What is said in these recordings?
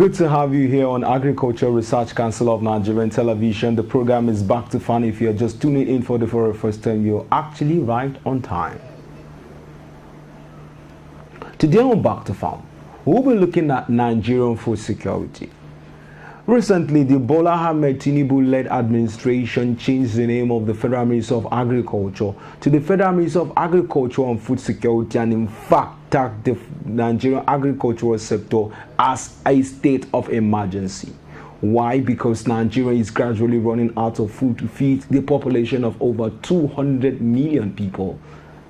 Good to have you here on Agricultural Research Council of Nigerian Television. The program is Back to Farm. If you're just tuning in for the very first time, you're actually right on time. Today on Back to Farm, we'll be looking at Nigerian food security. Recently, the Bola Ahmed Tinubu-led administration changed the name of the Federal Ministry of Agriculture to the Federal Ministry of Agriculture and Food Security, and in fact tagged the Nigerian agricultural sector as a state of emergency. Why? Because Nigeria is gradually running out of food to feed the population of over 200 million people.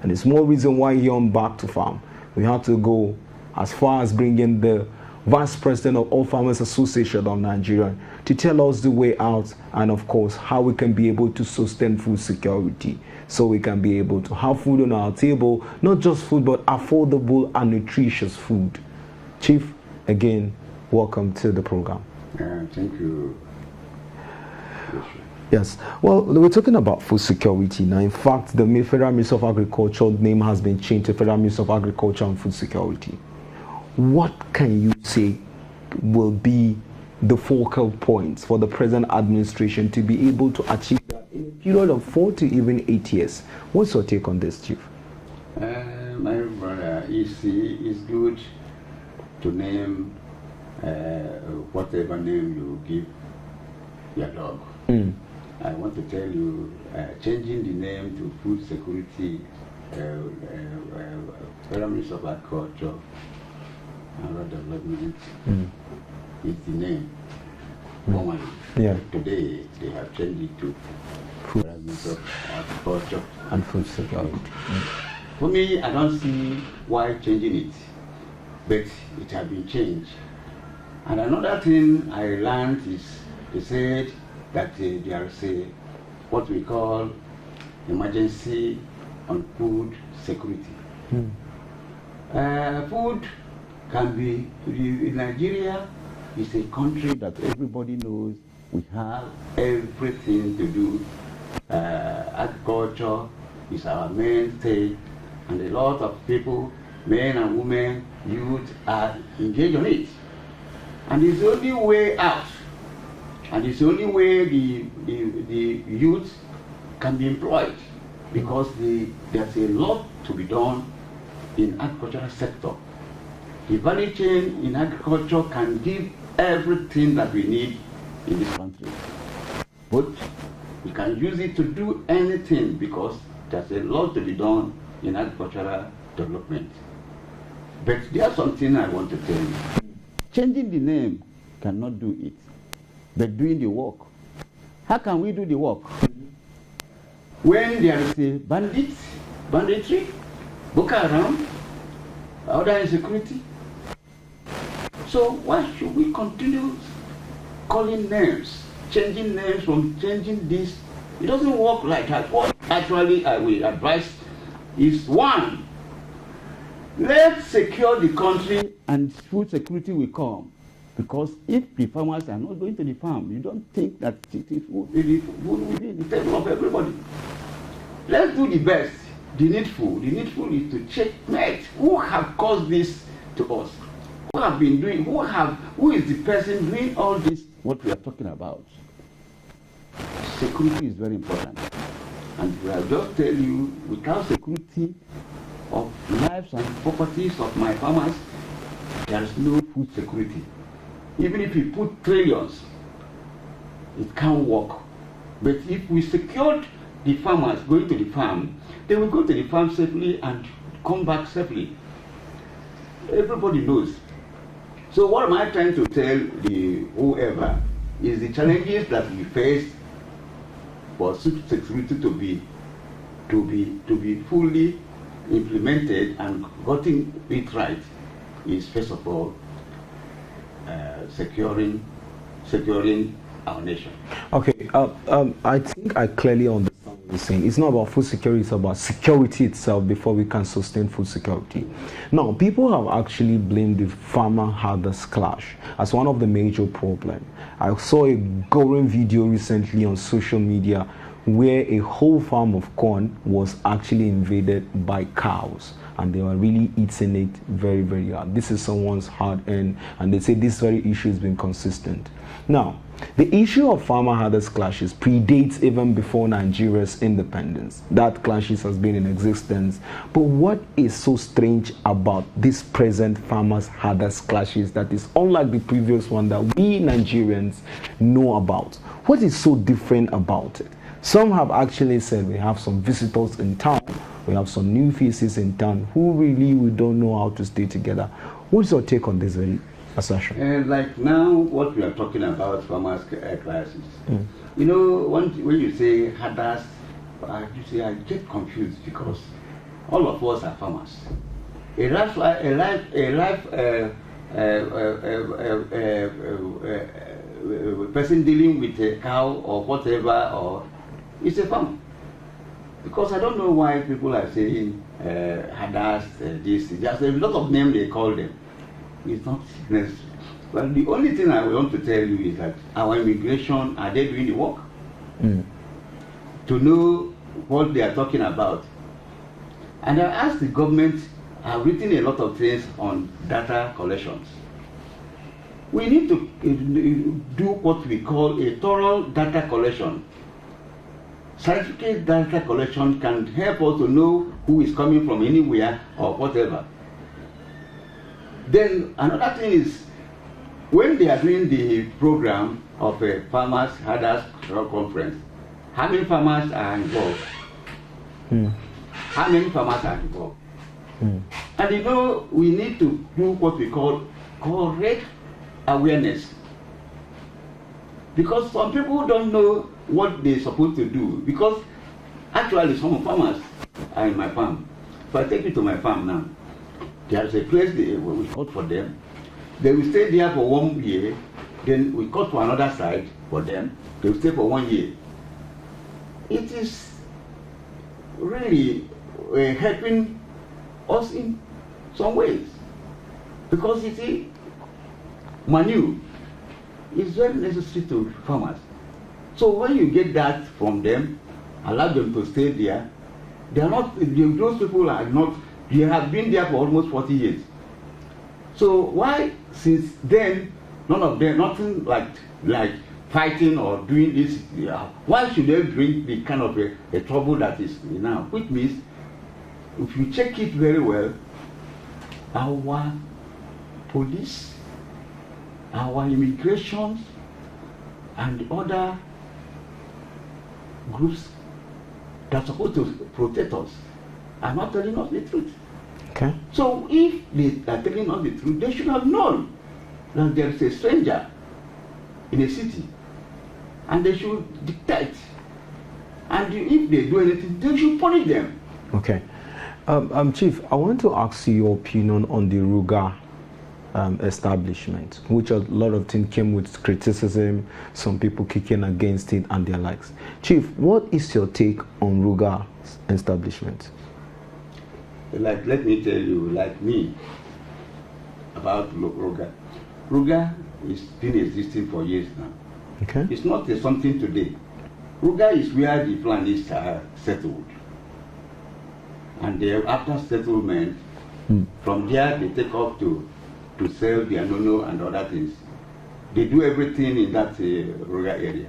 And it's more reason why here on Back to Farm, we have to go as far as bringing the Vice President of All Farmers Association of Nigeria to tell us the way out, and of course how we can be able to sustain food security so we can be able to have food on our table, not just food but affordable and nutritious food. Chief, again, welcome to the program. Thank you. Yes, well, we're talking about food security now. In fact, the Federal Ministry of Agriculture name has been changed to Federal Ministry of Agriculture and Food Security. What can you say will be the focal points for the present administration to be able to achieve that in a period of 4 to even 8 years? What's your take on this, Chief? My brother, it's good to name whatever name you give your dog. I want to tell you, changing the name to Food Security, Federal Ministry of Agriculture and Rural Development is the name. Normally, today they have changed it to Federal Ministry of Agriculture and Food Security. For me, I don't see why changing it, but it has been changed. And another thing I learned is they said that there is a what we call emergency on food security. Food can be, in Nigeria is a country that everybody knows we have everything to do. Agriculture is our mainstay, and a lot of people, men and women, youth, are engaged on it. And it's the only way out, and it's the only way the youth can be employed, because there's a lot to be done in agricultural sector. The value chain in agriculture can give everything that we need in this country. But we can use it to do anything, because there's a lot to be done in agricultural development. But there's something I want to tell you. Changing the name cannot do it, but doing the work. How can we do the work? When there is a banditry, Boko Haram, other insecurity. So why should we continue calling names, changing names from changing this? It doesn't work like that. What actually I will advise is, one, let's secure the country and food security will come. Because if the farmers are not going to the farm, you don't think that it is food will be in the table of everybody. Let's do the best. The needful is to checkmate who have caused this to us. Who have been doing, who is the person doing all this, what we are talking about. Security is very important. And I'll just tell you, without security of lives and properties of my farmers, there is no food security. Even if you put trillions, it can't work. But if we secured the farmers going to the farm, they will go to the farm safely and come back safely. Everybody knows. So what am I trying to tell whoever is the challenges that we face for food security to be fully implemented and getting it right is, first of all, securing our nation. Okay, I think I clearly understand what you're saying. It's not about food security, it's about security itself before we can sustain food security. Now, people have actually blamed the farmer-herders clash as one of the major problems. I saw a going video recently on social media where a whole farm of corn was actually invaded by cows, and they were really eating it very, very hard. This is someone's hard-earned, and they say this very issue has been consistent. Now, the issue of farmer-herders clashes predates even before Nigeria's independence. That clashes has been in existence. But what is so strange about this present farmers-herders clashes that is unlike the previous one that we Nigerians know about? What is so different about it? Some have actually said we have some visitors in town, we have some new faces in town who really we don't know how to stay together. What's your take on this very assertion? Like now, what we are talking about farmers' classes. You know, when you say herders, you see, I get confused because all of us are farmers. A person dealing with a cow or whatever, or it's a farmer. Because I don't know why people are saying herders, this. There's a lot of names they call them. It's not necessary. But the only thing I want to tell you is that our immigration, are they doing the work? To know what they are talking about. And I asked the government, I've written a lot of things on data collections. We need to do what we call a thorough data collection. Scientific data collection can help us to know who is coming from anywhere or whatever. Then another thing is, when they are doing the program of a farmers herders conference, how many farmers are involved? How many farmers are involved? And you know, we need to do what we call correct awareness. Because some people don't know what they're supposed to do. Because actually some farmers are in my farm. If I take you to my farm now, there's a place we cut for them. They will stay there for 1 year. Then we cut to another side for them. They will stay for 1 year. It is really helping us in some ways. Because you see, manure is very necessary to farmers. So when you get that from them, allow them to stay there, they are not, those people are not, they have been there for almost 40 years. So why, since then, none of them, nothing like fighting or doing this, why should they bring the kind of a trouble that is now? Which means, if you check it very well, our police, our immigration, and other groups that are supposed to protect us are not telling us the truth. Okay. So if they are telling us the truth, they should have known that there is a stranger in a city, and they should dictate. And if they do anything, they should punish them. Okay. Chief, I want to ask you your opinion on the Ruga establishment, which a lot of things came with criticism, some people kicking against it and their likes. Chief, what is your take on Ruga establishment? Like, let me tell you, like me, about Ruga. Ruga has been existing for years now. Okay. It's not something today. Ruga is where the Fulanis are settled. And they, after settlement, from there they take off to sell their nono and other things. They do everything in that Ruga area.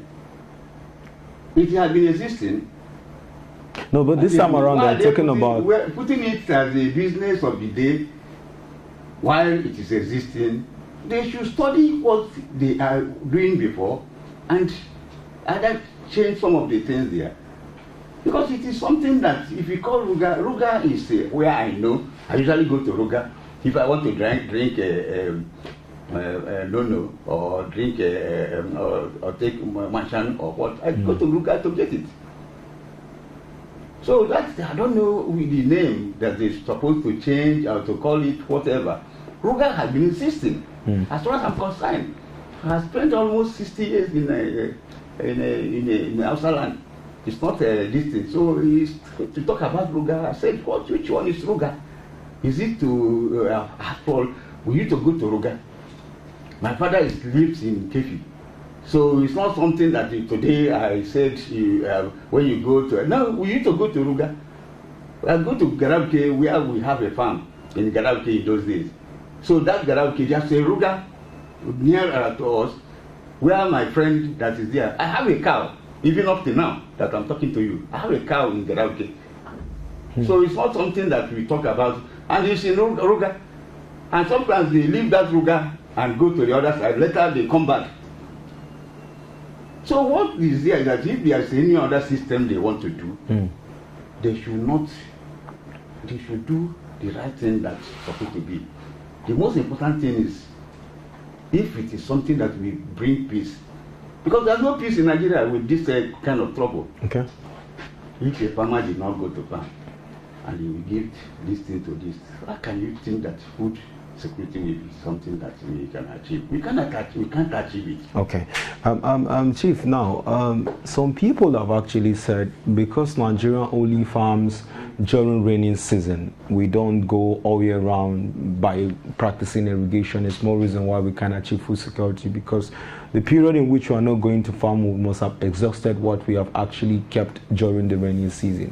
It has been existing. No, but this time around they're talking about... We're putting it as a business of the day while it is existing. They should study what they are doing before and either change some of the things there. Because it is something that, if you call Ruga, Ruga is where I know. I usually go to Ruga. If I want to drink nono or drink or take machan or what, I go to Ruga to get it. So that, I don't know with the name that they're supposed to change or to call it whatever. Ruga has been insisting. As far as I'm concerned, I have spent almost 60 years in outside land. It's not this thing. So to talk about Ruga, I said, which one is Ruga? Is it to we used to go to Ruga. My father lives in Kefi. So it's not something that today I said when you go to. No, we used to go to Ruga. I go to Garauke where we have a farm in Garauke in those days. So that Garauke, just a Ruga near to us, where my friend that is there. I have a cow, even up to now that I'm talking to you. I have a cow in Garauke. So it's not something that we talk about. And it's in Ruga. And sometimes they leave that Ruga and go to the other side. Later they come back. So what is there is that if there is any other system they want to do, they should do the right thing that's supposed to be. The most important thing is if it is something that will bring peace. Because there's no peace in Nigeria with this kind of trouble. Okay. If a farmer did not go to farm and he will give this thing to this, how can you think that food security will be something that we can achieve? We can't achieve it. Okay. Chief, now, some people have actually said because Nigeria only farms during rainy season, we don't go all year round by practicing irrigation. It's more reason why we can achieve food security, because the period in which we are not going to farm, we must have exhausted what we have actually kept during the rainy season.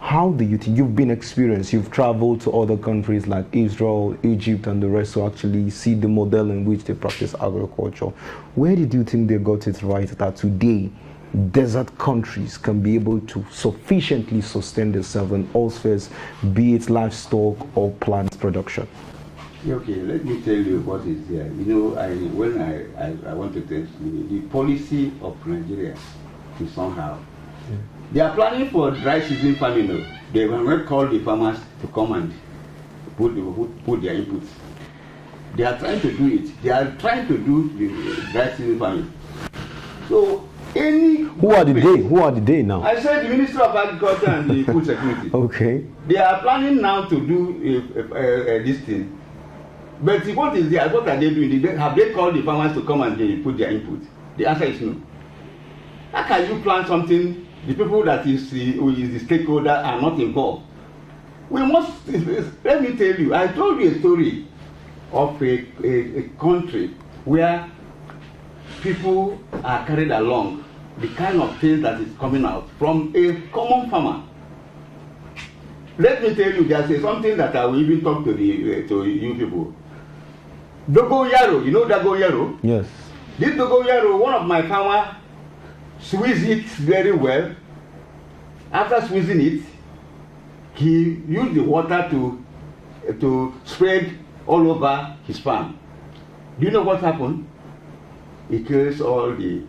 How do you think, you've been experienced, you've traveled to other countries like Israel, Egypt and the rest to actually see the model in which they practice agriculture. Where did you think they got it right that today desert countries can be able to sufficiently sustain themselves in all spheres, be it livestock or plant production? Okay, let me tell you what is there. You know, when I want to tell you, the policy of Nigeria is somehow. They are planning for dry season farming. They will not call the farmers to come and put their inputs. They are trying to do it. They are trying to do the dry season farming. So Who are the they now? I said the Ministry of Agriculture and the Food Security. Okay. They are planning now to do this thing. But what is there? What are they doing? Have they called the farmers to come and they put their input? The answer is no. How can you plan something? The people that is the stakeholder are not involved. We must. Let me tell you. I told you a story of a country where people are carried along the kind of things that is coming out from a common farmer. Let me tell you, there's something that I will even talk to you people. Dogoyaro, you know Dogoyaro? Yes. This Dogoyaro, one of my farmers squeezed it very well. After squeezing it, he used the water to spread all over his farm. Do you know what happened? It kills all the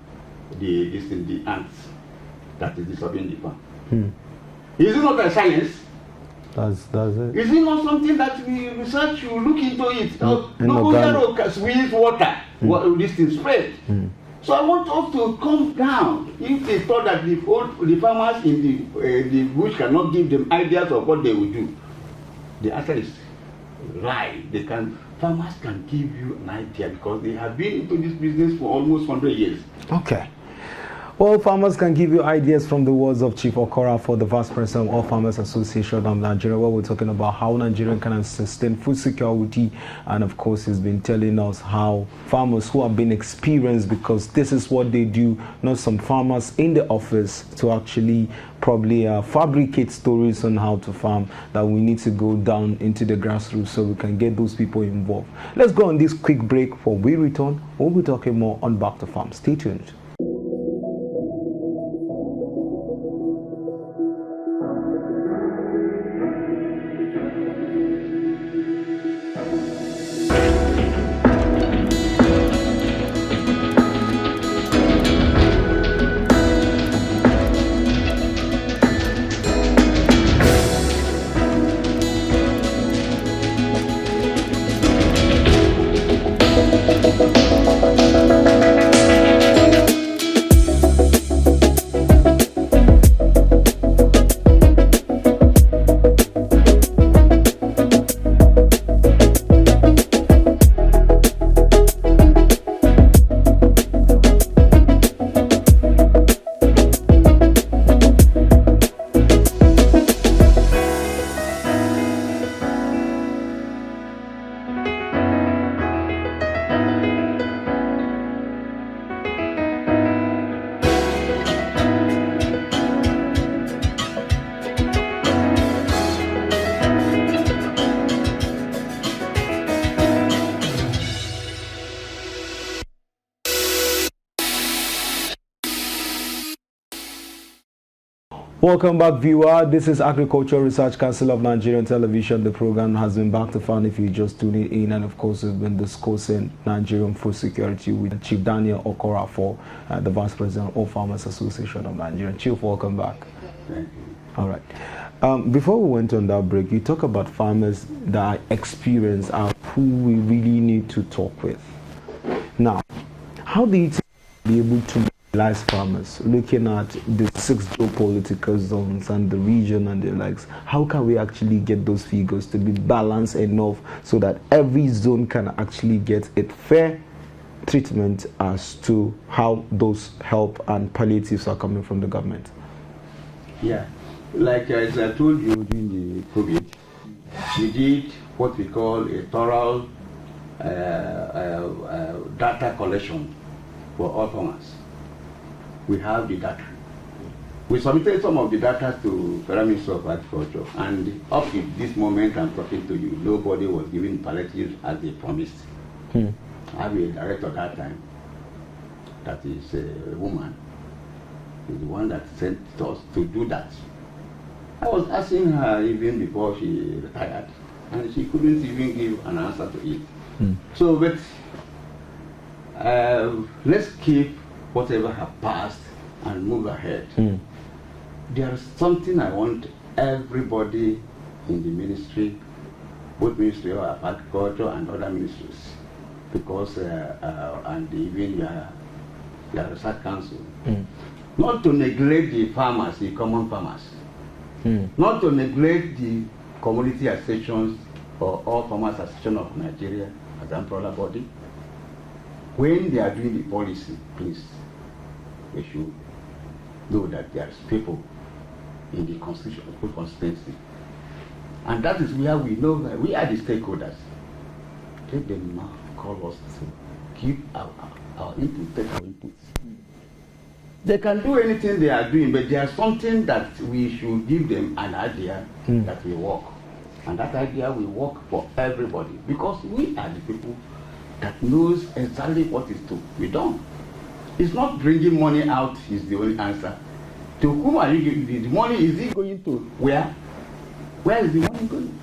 ants that is disturbing the farm. Is it not a science? That's it. Is it not something that we research, you look into it? Dogoyaro squeeze water, this thing spread. So I want us to come down. If they thought that the farmers in the bush cannot give them ideas of what they will do, the answer is lie. Farmers can give you an idea because they have been into this business for almost 100 years. Okay. Well, farmers can give you ideas from the words of Chief Okora for the Vice President of All Farmers Association of Nigeria, where we're talking about how Nigeria can sustain food security. And of course, he's been telling us how farmers who have been experienced, because this is what they do, not some farmers in the office to actually probably fabricate stories on how to farm, that we need to go down into the grassroots so we can get those people involved. Let's go on this quick break. When we return, we'll be talking more on Back to Farm. Stay tuned. Welcome back, viewer. This is Agricultural Research Council of Nigerian Television. The program has been back to fun if you just tuning in, and of course we've been discussing Nigerian food security with Chief Daniel Okorafor, the Vice President of Farmers Association of Nigeria. Chief, welcome back. Thank you. All right. Before we went on that break, you talk about farmers that are experienced and who we really need to talk with. Now, how do you think be able to mobilize farmers, looking at the 6 geopolitical zones and the region and the likes? How can we actually get those figures to be balanced enough so that every zone can actually get a fair treatment as to how those help and palliatives are coming from the government? Yeah, like as I told you during the COVID, we did what we call a thorough data collection for all farmers. We have the data. We submitted some of the data to Federal Ministry of Agriculture, and up to this moment I'm talking to you, nobody was giving palliatives as they promised. I have a director at that time, that is a woman, is the one that sent us to do that. I was asking her even before she retired, and she couldn't even give an answer to it. So, but let's keep whatever has passed and move ahead. There is something I want everybody in the ministry, both Ministry of Agriculture and other ministries, because and even your research council, not to neglect the farmers, the common farmers, not to neglect the community associations or all farmers association of Nigeria as an umbrella body. When they are doing the policy, please, they should know that there is people in the constituency. And that is where we know that we are the stakeholders. Take them now, call us to give our input, take our inputs. They can do anything they are doing, but there is something that we should give them an idea that will work. And that idea will work for everybody, because we are the people that knows exactly what is to be done. It's not bringing money out is the only answer. To whom are you giving the money? Is it going to where? Where is the money going?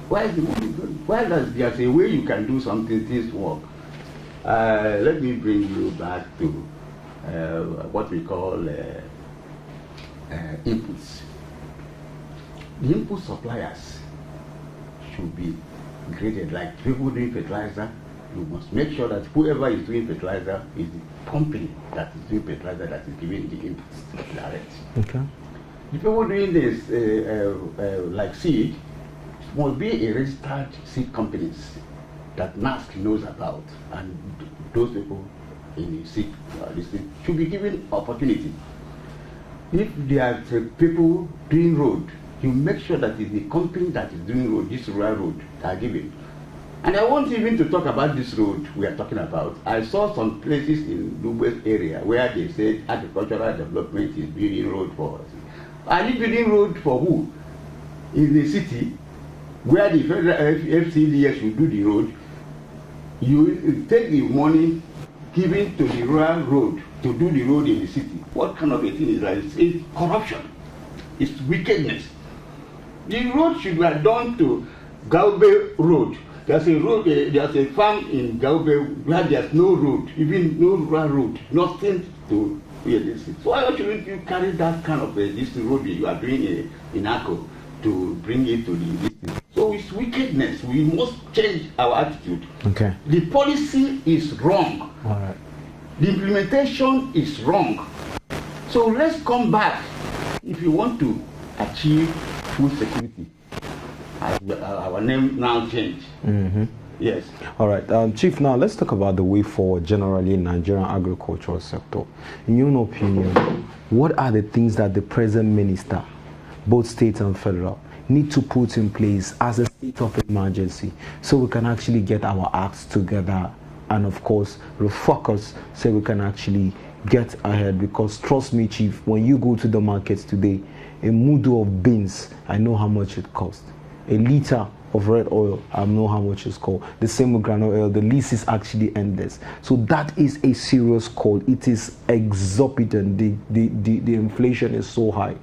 Where is the money going? Where does there's a way you can do something, things work? Let me bring you back to what we call inputs. The input suppliers should be graded like people doing fertilizer. You must make sure that whoever is doing fertilizer is the company that is doing fertilizer that is giving the inputs direct. Okay. The people doing this, like seed, must be a registered seed companies that NASC knows about, and those people in the seed listing should be given opportunity. If there are people doing road, you make sure that it's the company that is doing road, this rural road, are given. And I want even to talk about this road we are talking about. I saw some places in Lubbock area where they said agricultural development is building road for us. Are you building road for who? In the city, where the federal FCDS should do the road, you take the money given to the rural road to do the road in the city. What kind of a thing is that? It's corruption. It's wickedness. The road should be done to Gaube Road. There's a road, there's a farm in Gaube where there's no road, even no rural road, nothing to where this is. So why shouldn't you carry that kind of this road you are doing in Ako to bring it to the distance? So it's wickedness. We must change our attitude. Okay. The policy is wrong. All right. The implementation is wrong. So let's come back if you want to achieve food security. Our name now changed. Yes. All right, Chief, now let's talk about the way forward generally in Nigerian agricultural sector. In your opinion, what are the things that the present minister, both state and federal, need to put in place as a state of emergency so we can actually get our acts together and, of course, refocus so we can actually get ahead? Because trust me, Chief, when you go to the markets today, a mudu of beans, I know how much it costs. A liter of red oil, I know how much it's called. The same with granule oil. The lease is actually endless. So that is a serious call. It is exorbitant. The inflation is so high.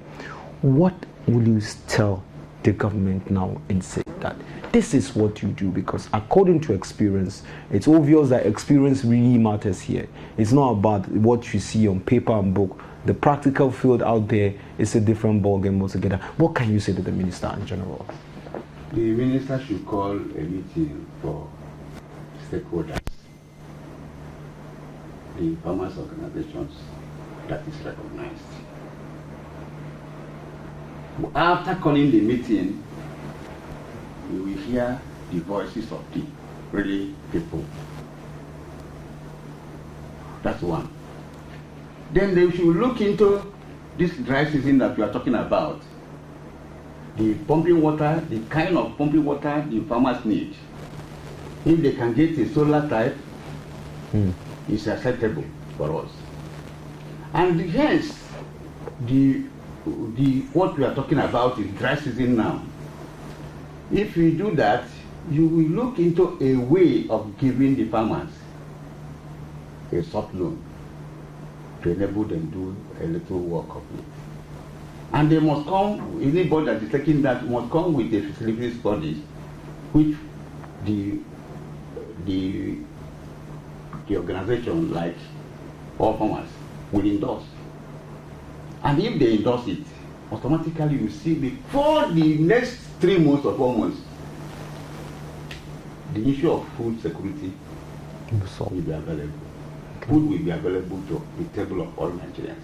What will you tell the government now and say that this is what you do? Because according to experience, it's obvious that experience really matters here. It's not about what you see on paper and book. The practical field out there is a different ballgame altogether. What can you say to the minister in general? The minister should call a meeting for stakeholders, the farmers' organizations that is recognized. After calling the meeting, we will hear the voices of the really people. That's one. Then they should look into this dry season that we are talking about. The pumping water, the kind of pumping water the farmers need. If they can get a solar type, it's acceptable for us. And hence, what we are talking about is dry season now. If we do that, you will look into a way of giving the farmers a soft loan to enable them to do a little work of it. And they must come, anybody that is taking that must come with a feasibility study, which the organization like all farmers will endorse. And if they endorse it, automatically you see before the next 3 months or 4 months, the issue of food security will be available. Food will be available to the table of all Nigerians.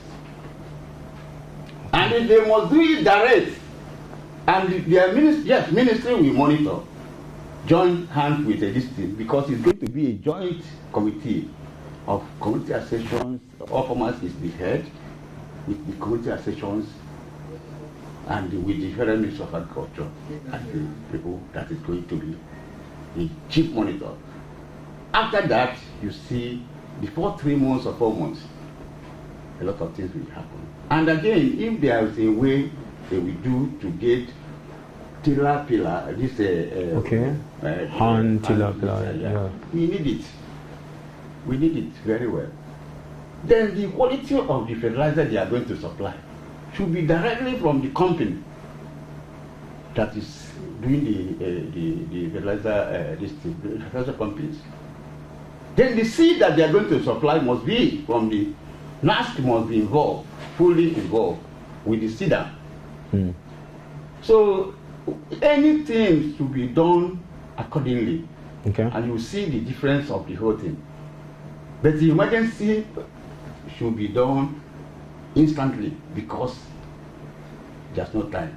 And if they must do it direct, and their ministry will monitor, join hands with the district, because it's going to be a joint committee of community associations. All farmers is the head, with the community associations and with the Federal Ministry of Agriculture as the people that is going to be the chief monitor. After that, you see, before 3 months or 4 months, a lot of things will happen. And again, if there is a way they will do to get tilapia, hand tilapia, yeah. We need it. We need it very well. Then the quality of the fertilizer they are going to supply should be directly from the company that is doing the fertilizer companies. Then the seed that they are going to supply must be from the NASC, must be involved, fully involved with the seeder. So anything should be done accordingly. Okay. And you see the difference of the whole thing. But the emergency should be done instantly because there's no time.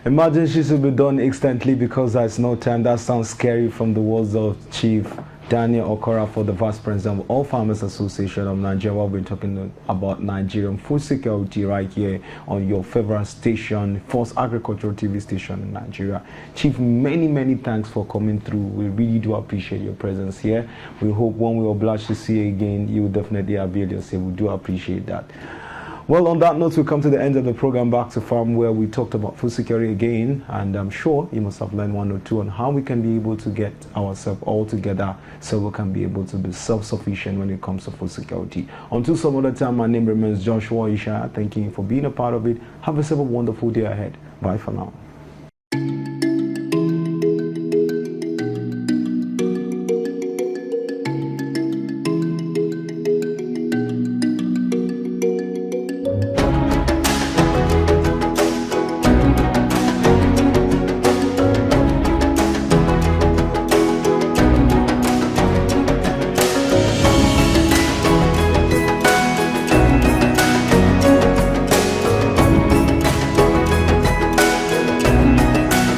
Emergency should be done instantly because there's no time. That sounds scary from the words of Chief Daniel Okora, for the Vice President of All Farmers Association of Nigeria. We've been talking about Nigerian food security right here on your favorite station, First Agricultural TV station in Nigeria. Chief, many thanks for coming through. We really do appreciate your presence here. We hope when we are obliged to see you again, you will definitely avail yourself. We do appreciate that. Well, on that note, we come to the end of the program, Back to Farm, where we talked about food security again, and I'm sure you must have learned one or two on how we can be able to get ourselves all together so we can be able to be self-sufficient when it comes to food security. Until some other time, my name remains Joshua Isha. Thank you for being a part of it. Have yourself a wonderful day ahead. Bye for now.